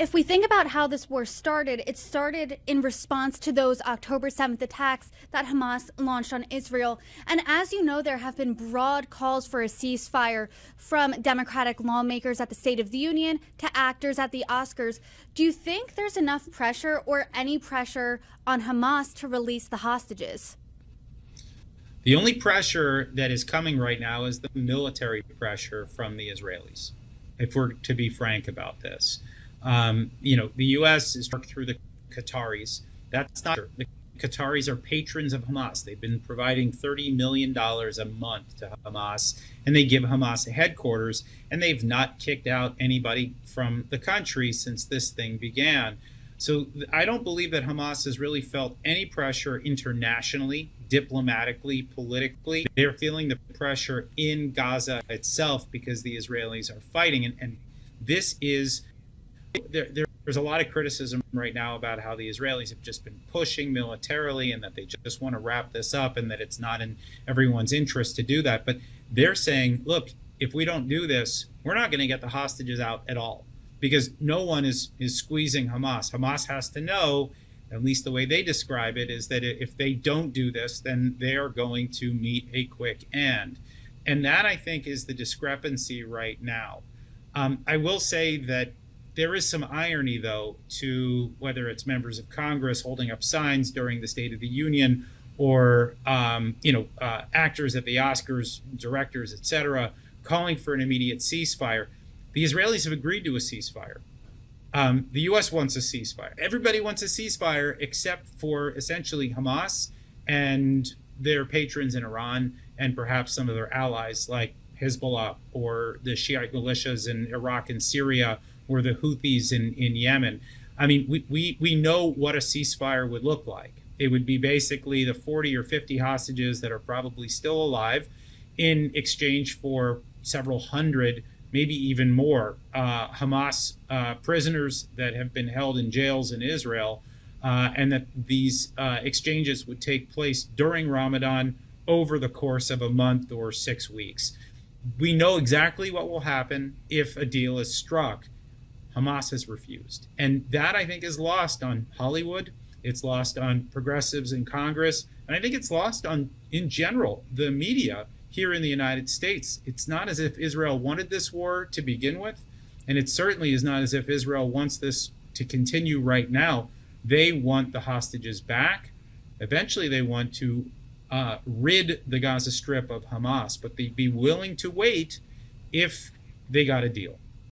If we think about how this war started, it started in response to those October 7th attacks that Hamas launched on Israel. And as you know, there have been broad calls for a ceasefire from Democratic lawmakers at the State of the Union to actors at the Oscars. Do you think there's enough pressure or any pressure on Hamas to release the hostages? The only pressure that is coming right now is the military pressure from the Israelis, if we're to be frank about this. The U.S. is working through the Qataris. That's not true. The Qataris are patrons of Hamas. They've been providing $30 million a month to Hamas, and they give Hamas a headquarters, and they've not kicked out anybody from the country since this thing began. So I don't believe that Hamas has really felt any pressure internationally, diplomatically, politically. They're feeling the pressure in Gaza itself because the Israelis are fighting. And this is, there's a lot of criticism right now about how the Israelis have just been pushing militarily and that they just want to wrap this up and that it's not in everyone's interest to do that. But they're saying, look, if we don't do this, we're not going to get the hostages out at all. Because no one is squeezing Hamas. Hamas has to know, at least the way they describe it, is that if they don't do this, then they are going to meet a quick end. And that, I think, is the discrepancy right now. I will say that there is some irony, though, to whether it's members of Congress holding up signs during the State of the Union or actors at the Oscars, directors, etc., calling for an immediate ceasefire. The Israelis have agreed to a ceasefire. The U.S. wants a ceasefire. Everybody wants a ceasefire except for essentially Hamas and their patrons in Iran and perhaps some of their allies like Hezbollah or the Shiite militias in Iraq and Syria or the Houthis in Yemen. I mean, we know what a ceasefire would look like. It would be basically the 40 or 50 hostages that are probably still alive in exchange for several hundred, maybe even more, Hamas prisoners that have been held in jails in Israel, and that these exchanges would take place during Ramadan over the course of a month or 6 weeks. We know exactly what will happen if a deal is struck. Hamas has refused. And that, I think, is lost on Hollywood. It's lost on progressives in Congress. And I think it's lost on, in general, the media here in the United States. It's not as if Israel wanted this war to begin with, and it certainly is not as if Israel wants this to continue right now. They want the hostages back. Eventually, they want to rid the Gaza Strip of Hamas, but they'd be willing to wait if they got a deal.